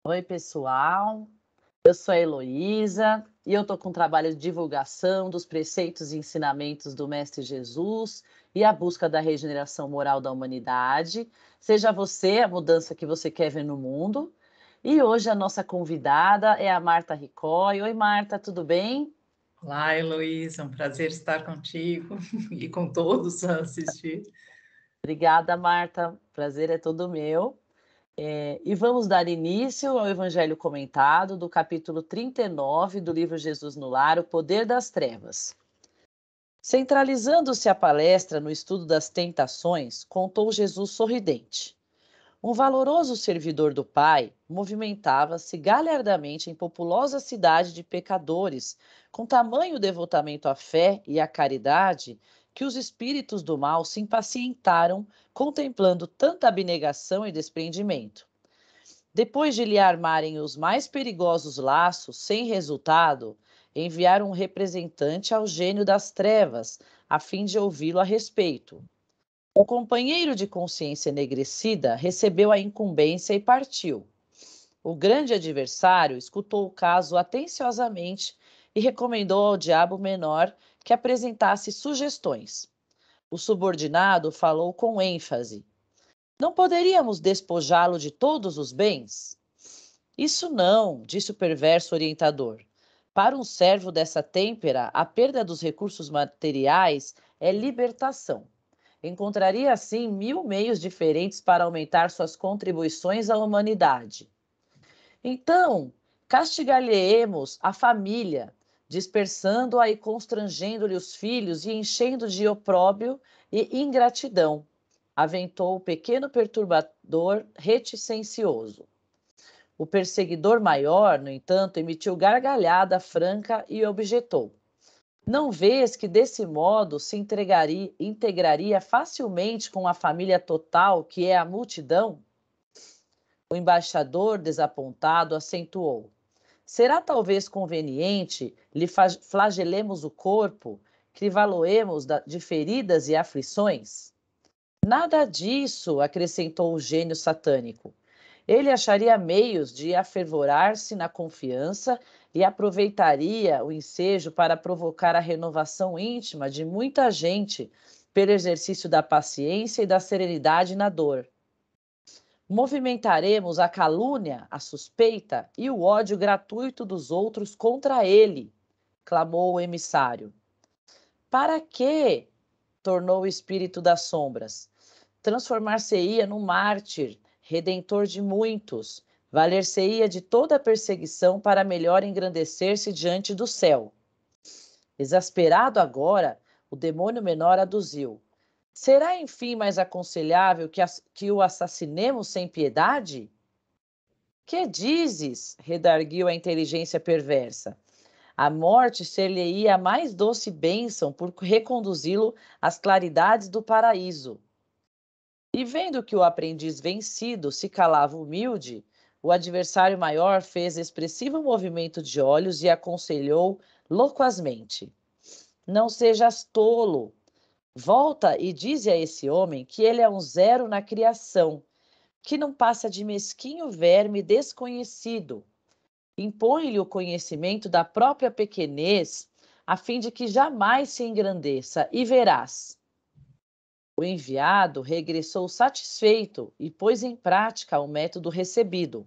Oi, pessoal. Eu sou a Heloísa e eu estou com um trabalho de divulgação dos preceitos e ensinamentos do Mestre Jesus e a busca da regeneração moral da humanidade. Seja você a mudança que você quer ver no mundo. E hoje a nossa convidada é a Marta Ricói. Oi, Marta, tudo bem? Olá, Heloísa, um prazer estar contigo e com todos a assistir. Obrigada, Marta. Prazer é todo meu. E vamos dar início ao Evangelho comentado do capítulo 39 do livro Jesus no Lar, O Poder das Trevas. Centralizando-se a palestra no estudo das tentações, contou Jesus sorridente. Um valoroso servidor do Pai movimentava-se galhardamente em populosa cidade de pecadores, com tamanho devotamento à fé e à caridade, que os espíritos do mal se impacientaram contemplando tanta abnegação e desprendimento. Depois de lhe armarem os mais perigosos laços, sem resultado, enviaram um representante ao gênio das trevas, a fim de ouvi-lo a respeito. O companheiro de consciência enegrecida recebeu a incumbência e partiu. O grande adversário escutou o caso atenciosamente e recomendou ao diabo menor que apresentasse sugestões. O subordinado falou com ênfase: Não poderíamos despojá-lo de todos os bens? Isso não, disse o perverso orientador. Para um servo dessa têmpera, a perda dos recursos materiais é libertação. Encontraria, assim, 1000 meios diferentes para aumentar suas contribuições à humanidade. Então, castigar-lhe-emos a família, dispersando-a e constrangendo-lhe os filhos e enchendo de opróbrio e ingratidão, aventou o pequeno perturbador reticencioso. O perseguidor maior, no entanto, emitiu gargalhada franca e objetou: Não vês que desse modo se integraria facilmente com a família total, que é a multidão? O embaixador, desapontado, acentuou: Será talvez conveniente lhe flagelemos o corpo, crivaloemos de feridas e aflições? Nada disso, acrescentou o gênio satânico. Ele acharia meios de afervorar-se na confiança e aproveitaria o ensejo para provocar a renovação íntima de muita gente pelo exercício da paciência e da serenidade na dor. Movimentaremos a calúnia, a suspeita e o ódio gratuito dos outros contra ele, clamou o emissário. Para quê? Tornou o espírito das sombras. Transformar-se-ia num mártir, redentor de muitos, valer-se-ia de toda a perseguição para melhor engrandecer-se diante do céu. Exasperado agora, o demônio menor aduziu: Será, enfim, mais aconselhável que o assassinemos sem piedade? Que dizes? Redarguiu a inteligência perversa. A morte ser-lhe-ia a mais doce bênção por reconduzi-lo às claridades do paraíso. E vendo que o aprendiz vencido se calava humilde, o adversário maior fez expressivo movimento de olhos e aconselhou loquazmente: Não sejas tolo. Volta e dize a esse homem que ele é um zero na criação, que não passa de mesquinho verme desconhecido. Impõe-lhe o conhecimento da própria pequenez, a fim de que jamais se engrandeça, e verás. O enviado regressou satisfeito e pôs em prática o método recebido.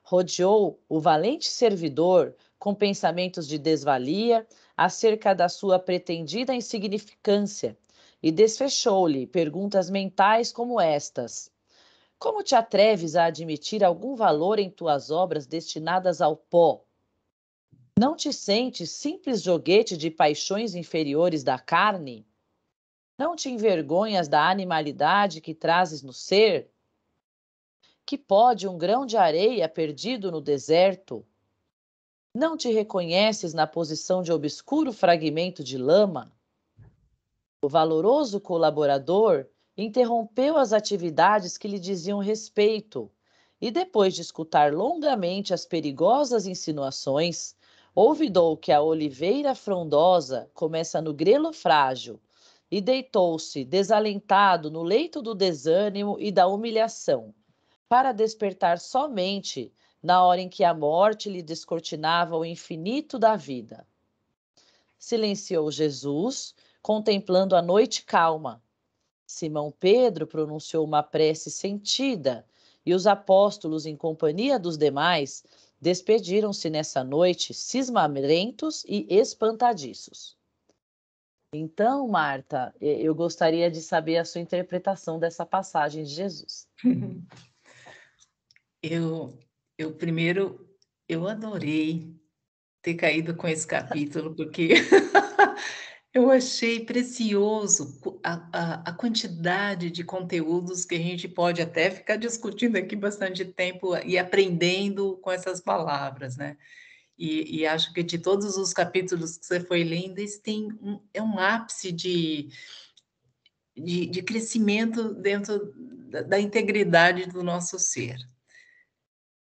Rodeou o valente servidor com pensamentos de desvalia acerca da sua pretendida insignificância e desfechou-lhe perguntas mentais como estas: Como te atreves a admitir algum valor em tuas obras destinadas ao pó? Não te sentes simples joguete de paixões inferiores da carne? Não te envergonhas da animalidade que trazes no ser? Que pode um grão de areia perdido no deserto? Não te reconheces na posição de obscuro fragmento de lama? O valoroso colaborador interrompeu as atividades que lhe diziam respeito e, depois de escutar longamente as perigosas insinuações, olvidou que a oliveira frondosa começa no grelo frágil e deitou-se desalentado no leito do desânimo e da humilhação, para despertar somente na hora em que a morte lhe descortinava o infinito da vida. Silenciou Jesus, contemplando a noite calma. Simão Pedro pronunciou uma prece sentida, e os apóstolos, em companhia dos demais, despediram-se nessa noite cismamentos e espantadiços. Então, Marta, eu gostaria de saber a sua interpretação dessa passagem de Jesus. Eu primeiro, eu adorei ter caído com esse capítulo, porque eu achei precioso a quantidade de conteúdos que a gente pode até ficar discutindo aqui bastante tempo e aprendendo com essas palavras, né? E acho que de todos os capítulos que você foi lendo, esse é um ápice de crescimento dentro da integridade do nosso ser.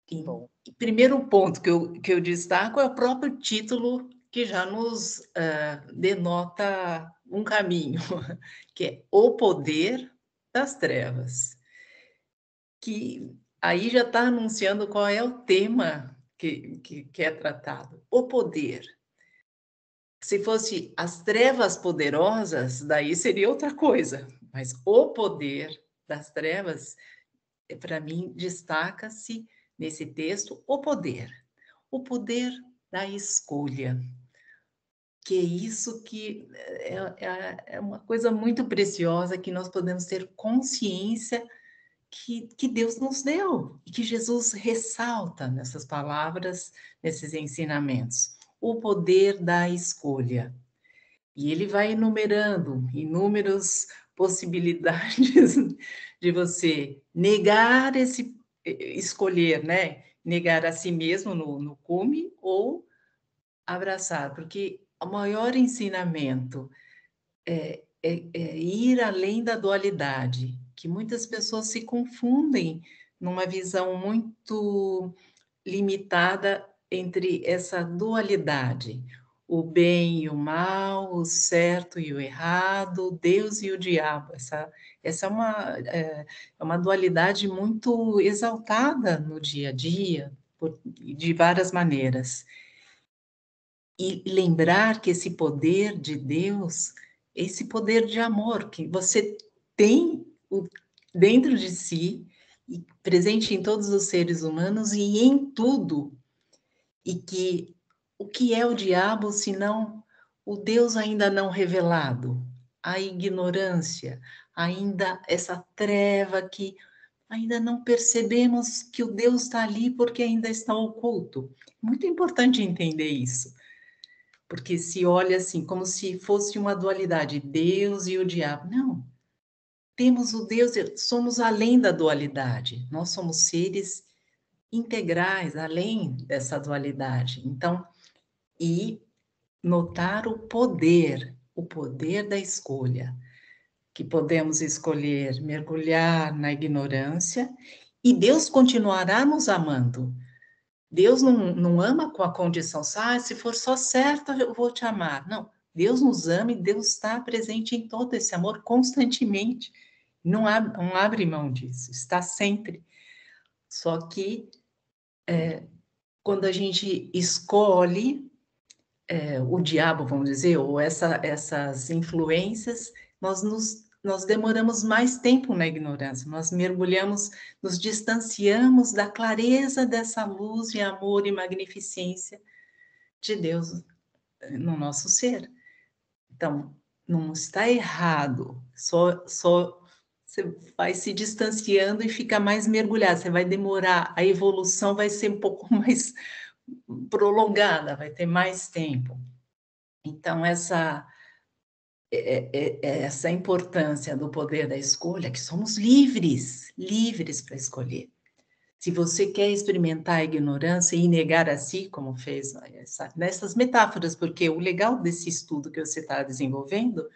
Que bom. Primeiro ponto que eu destaco é o próprio título, que já nos denota um caminho, que é O Poder das Trevas, que aí já está anunciando qual é o tema que é tratado. O poder. Se fosse as trevas poderosas, daí seria outra coisa, mas o poder das trevas, para mim, destaca-se nesse texto o poder da escolha, que é isso que é uma coisa muito preciosa, que nós podemos ter consciência que Deus nos deu, e que Jesus ressalta nessas palavras, nesses ensinamentos. O poder da escolha. E ele vai enumerando inúmeras possibilidades de você negar escolher, né? Negar a si mesmo no cume ou abraçar, porque o maior ensinamento é ir além da dualidade, que muitas pessoas se confundem numa visão muito limitada entre essa dualidade, o bem e o mal, o certo e o errado, o Deus e o diabo. Essa é uma dualidade muito exaltada no dia a dia, de várias maneiras. E lembrar que esse poder de Deus, esse poder de amor que você tem dentro de si, e presente em todos os seres humanos e em tudo, e que o que é o diabo senão o Deus ainda não revelado, a ignorância, ainda essa treva que ainda não percebemos que o Deus está ali porque ainda está oculto. Muito importante entender isso, porque se olha assim como se fosse uma dualidade, Deus e o diabo. Não, temos o Deus, somos além da dualidade, nós somos seres integrais, além dessa dualidade. Então, e notar o poder da escolha, que podemos escolher mergulhar na ignorância e Deus continuará nos amando. Deus não ama com a condição, se for só certo, eu vou te amar. Não, Deus nos ama e Deus está presente em todo esse amor constantemente. Não abre mão disso, está sempre. Só que quando a gente escolhe o diabo, vamos dizer, ou essas influências, nós demoramos mais tempo na ignorância, nós mergulhamos, nos distanciamos da clareza dessa luz de amor e magnificência de Deus no nosso ser. Então, não está errado, só você vai se distanciando e fica mais mergulhado, você vai demorar, a evolução vai ser um pouco mais prolongada, vai ter mais tempo. Então, essa importância do poder da escolha, que somos livres, livres para escolher. Se você quer experimentar a ignorância e negar a si, como fez nessas metáforas, porque o legal desse estudo que você está desenvolvendo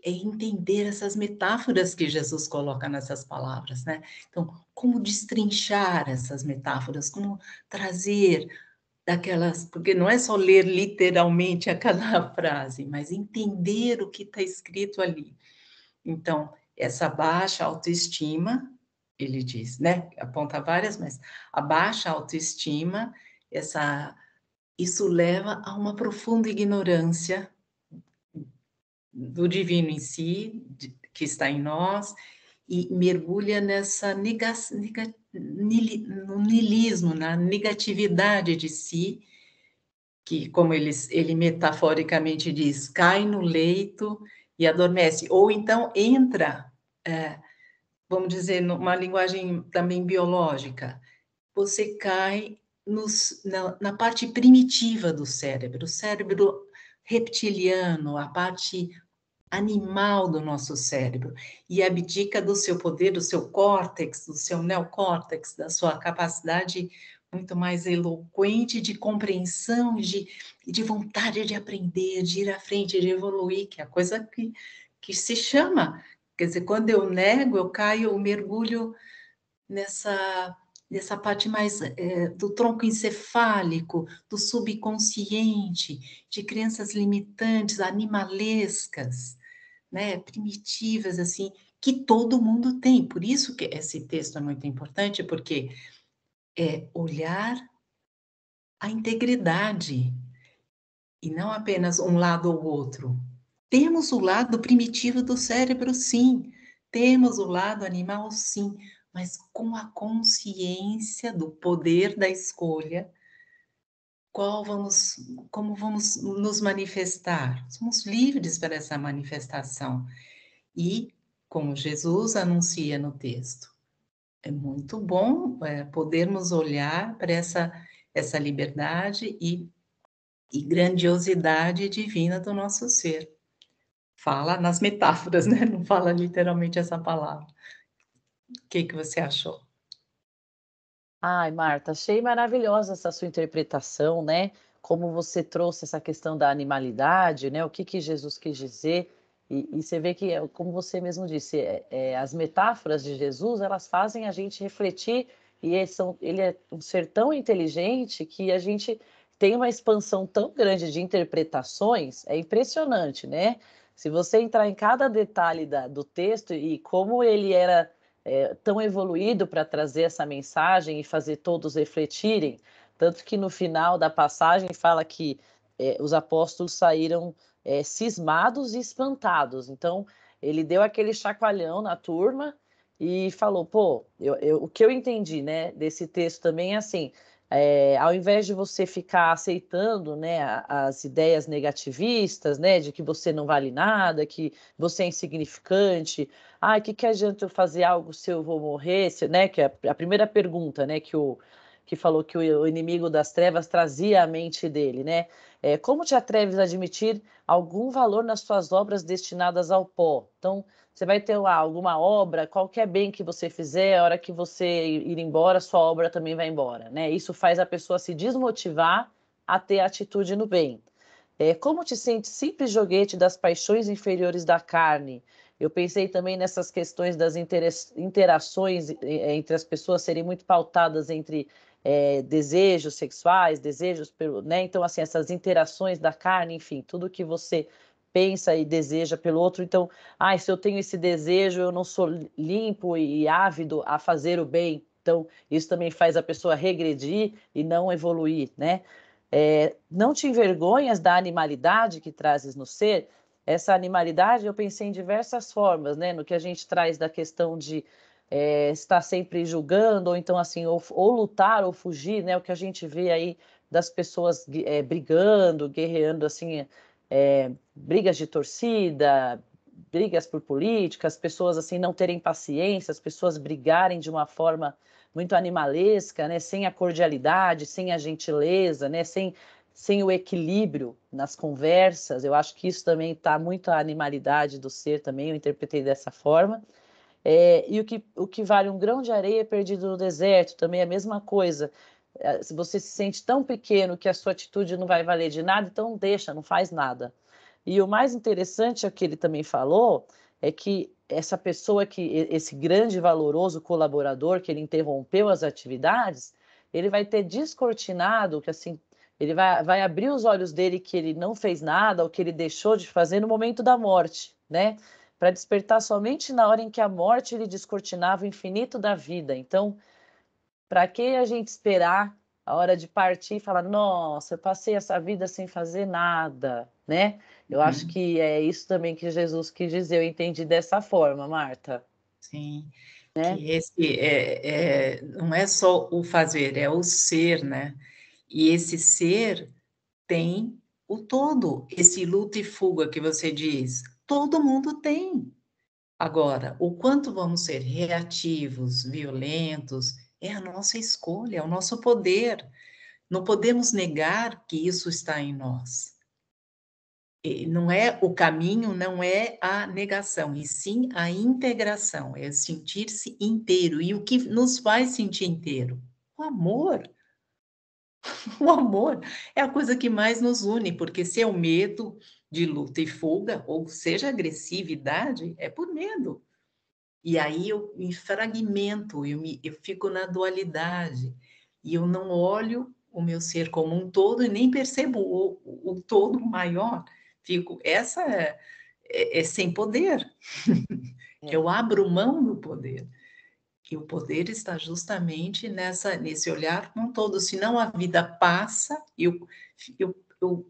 é entender essas metáforas que Jesus coloca nessas palavras, né? Então, como destrinchar essas metáforas, como trazer daquelas, porque não é só ler literalmente aquela frase, mas entender o que está escrito ali. Então, essa baixa autoestima ele diz, né? Aponta várias, mas a baixa autoestima, isso leva a uma profunda ignorância do divino em si, que está em nós, e mergulha nessa no niilismo, na negatividade de si, que, como ele metaforicamente diz, cai no leito e adormece, ou então entra, vamos dizer, numa linguagem também biológica, você cai na parte primitiva do cérebro, o cérebro reptiliano, a parte animal do nosso cérebro, e abdica do seu poder, do seu córtex, do seu neocórtex, da sua capacidade muito mais eloquente de compreensão, de vontade de aprender, de ir à frente, de evoluir, que é a coisa que se chama. Quer dizer, quando eu nego, eu caio, eu mergulho nessa parte mais do tronco encefálico, do subconsciente, de crenças limitantes, animalescas, né, primitivas, assim, que todo mundo tem. Por isso que esse texto é muito importante, porque é olhar a integridade e não apenas um lado ou outro. Temos o lado primitivo do cérebro, sim. Temos o lado animal, sim. Mas com a consciência do poder da escolha, como vamos nos manifestar? Somos livres para essa manifestação. E, como Jesus anuncia no texto, é muito bom podermos olhar para essa liberdade e grandiosidade divina do nosso ser. Fala nas metáforas, né? Não fala literalmente essa palavra. O que você achou? Ai, Marta, achei maravilhosa essa sua interpretação, né? Como você trouxe essa questão da animalidade, né? O que que Jesus quis dizer. E você vê que, como você mesmo disse, as metáforas de Jesus, elas fazem a gente refletir e ele é um ser tão inteligente que a gente tem uma expansão tão grande de interpretações, é impressionante, né? Se você entrar em cada detalhe do texto e como ele era tão evoluído para trazer essa mensagem e fazer todos refletirem, tanto que no final da passagem fala que os apóstolos saíram cismados e espantados. Então, ele deu aquele chacoalhão na turma e falou, pô, o que eu entendi, né, desse texto também é assim, ao invés de você ficar aceitando, né, as ideias negativistas, né, de que você não vale nada, que você é insignificante, o que adianta eu fazer algo se eu vou morrer, né, que é a primeira pergunta, né, que falou que o inimigo das trevas trazia à mente dele, né? Como te atreves a admitir algum valor nas suas obras destinadas ao pó? Então, você vai ter lá alguma obra, qualquer bem que você fizer, a hora que você ir embora, sua obra também vai embora, né? Isso faz a pessoa se desmotivar a ter atitude no bem. Como te sente simples joguete das paixões inferiores da carne? Eu pensei também nessas questões das interações entre as pessoas serem muito pautadas entre desejos sexuais, desejos pelo, né? Então, assim, essas interações da carne, enfim, tudo que você pensa e deseja pelo outro. Então, se eu tenho esse desejo, eu não sou limpo e ávido a fazer o bem. Então, isso também faz a pessoa regredir e não evoluir, né? Não te envergonhas da animalidade que trazes no ser? Essa animalidade eu pensei em diversas formas, né? No que a gente traz da questão de estar sempre julgando, ou então assim, ou lutar ou fugir, né? O que a gente vê aí das pessoas brigando, guerreando, assim, brigas de torcida, brigas por política, as pessoas assim não terem paciência, as pessoas brigarem de uma forma muito animalesca, né? Sem a cordialidade, sem a gentileza, né? Sem o equilíbrio nas conversas. Eu acho que isso também está muito a animalidade do ser também, eu interpretei dessa forma. E o que vale um grão de areia perdido no deserto, também é a mesma coisa. Se você se sente tão pequeno que a sua atitude não vai valer de nada, então deixa, não faz nada. E o mais interessante, é o que ele também falou, é que essa pessoa esse grande valoroso colaborador que ele interrompeu as atividades, ele vai ter descortinado, que assim, ele vai abrir os olhos dele que ele não fez nada, ou que ele deixou de fazer no momento da morte, né? para despertar somente na hora em que a morte lhe descortinava o infinito da vida. Então, para que a gente esperar a hora de partir e falar: "Nossa, eu passei essa vida sem fazer nada", né? Eu acho Uhum. que é isso também que Jesus quis dizer, eu entendi dessa forma, Marta, Sim, né? que esse não é só o fazer, é o ser, né? E esse ser tem o todo, esse luta e fuga que você diz, todo mundo tem. Agora, o quanto vamos ser reativos, violentos, é a nossa escolha, é o nosso poder. Não podemos negar que isso está em nós. E não é o caminho, não é a negação, e sim a integração, é sentir-se inteiro. E o que nos faz sentir inteiro? O amor. O amor é a coisa que mais nos une, porque se é o medo de luta e fuga, ou seja, agressividade, é por medo. E aí eu me fragmento, eu fico na dualidade, e eu não olho o meu ser como um todo e nem percebo o todo maior. Fico, essa é sem poder. É. Eu abro mão do poder. E o poder está justamente nesse olhar como um todo, senão a vida passa, eu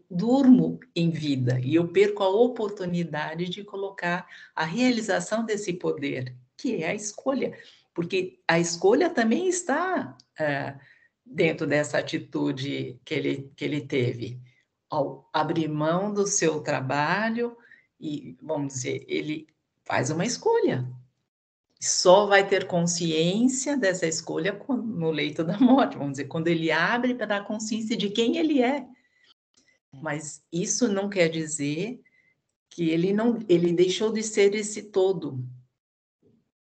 durmo em vida e eu perco a oportunidade de colocar a realização desse poder, que é a escolha, porque a escolha também está dentro dessa atitude que ele teve, ao abrir mão do seu trabalho e, vamos dizer, ele faz uma escolha, só vai ter consciência dessa escolha no leito da morte, vamos dizer, quando ele abre para a consciência de quem ele é. Mas isso não quer dizer que ele deixou de ser esse todo.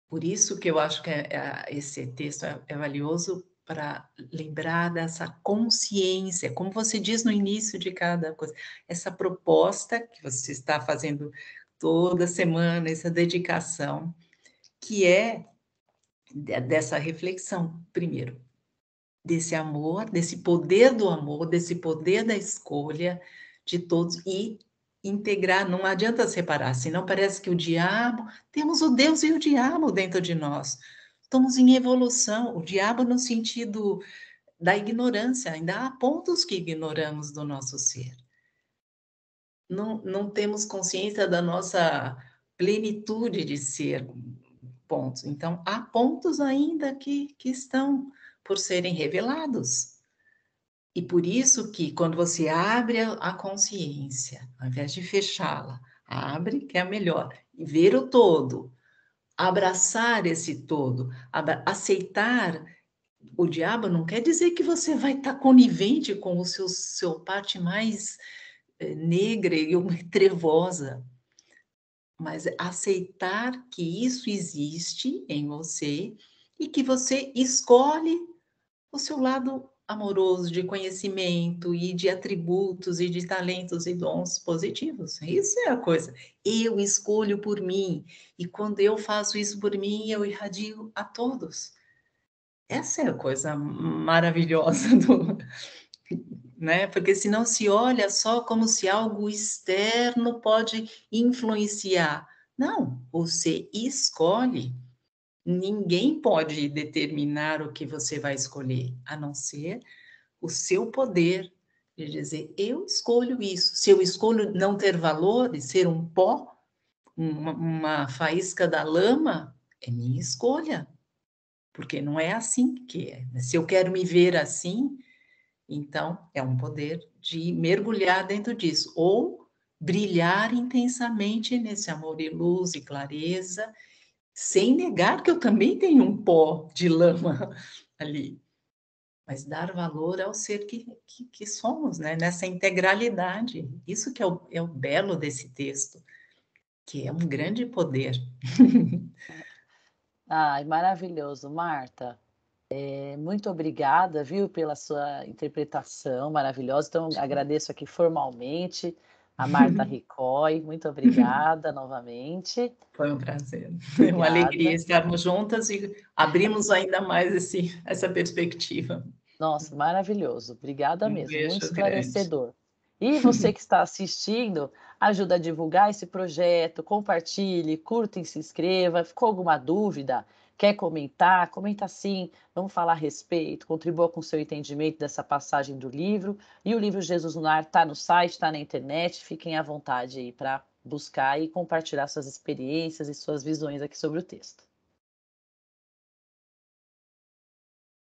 Por isso que eu acho que esse texto é valioso para lembrar dessa consciência, como você diz no início de cada coisa, essa proposta que você está fazendo toda semana, essa dedicação, que é dessa reflexão, primeiro, desse amor, desse poder do amor, desse poder da escolha de todos e integrar, não adianta separar, senão parece que o diabo, temos o Deus e o diabo dentro de nós. Estamos em evolução, o diabo no sentido da ignorância, ainda há pontos que ignoramos do nosso ser. Não temos consciência da nossa plenitude de ser, pontos. Então, há pontos ainda que estão por serem revelados. E por isso que quando você abre a consciência, ao invés de fechá-la, abre, que é a melhor, e ver o todo, abraçar esse todo, aceitar o diabo não quer dizer que você vai estar conivente com o seu parte mais negra e trevosa, mas aceitar que isso existe em você e que você escolhe o seu lado amoroso, de conhecimento e de atributos e de talentos e dons positivos. Isso é a coisa. Eu escolho por mim e quando eu faço isso por mim, eu irradio a todos. Essa é a coisa maravilhosa né? Porque senão se olha só como se algo externo pode influenciar. Não, você escolhe. Ninguém pode determinar o que você vai escolher, a não ser o seu poder de dizer, eu escolho isso. Se eu escolho não ter valor e ser um pó, uma faísca da lama, é minha escolha, porque não é assim que é. Se eu quero me ver assim, então, é um poder de mergulhar dentro disso, ou brilhar intensamente nesse amor e luz e clareza, sem negar que eu também tenho um pó de lama ali, mas dar valor ao ser que somos, né? Nessa integralidade. Isso que é o belo desse texto, que é um grande poder. Ai, maravilhoso, Marta. Muito obrigada, viu, pela sua interpretação maravilhosa. Então, agradeço aqui formalmente a Marta Ricoy. Muito obrigada novamente. Foi um prazer, uma alegria Obrigada. estarmos juntas e abrimos ainda mais essa perspectiva. Nossa, maravilhoso. Obrigada Um mesmo, muito beijo grande. esclarecedor. E você que está assistindo, ajuda a divulgar esse projeto, compartilhe, curta e se inscreva. Ficou alguma dúvida? Quer comentar? Comenta sim, vamos falar a respeito, contribua com o seu entendimento dessa passagem do livro. E o livro Jesus no Lar está no site, está na internet, fiquem à vontade aí para buscar e compartilhar suas experiências e suas visões aqui sobre o texto.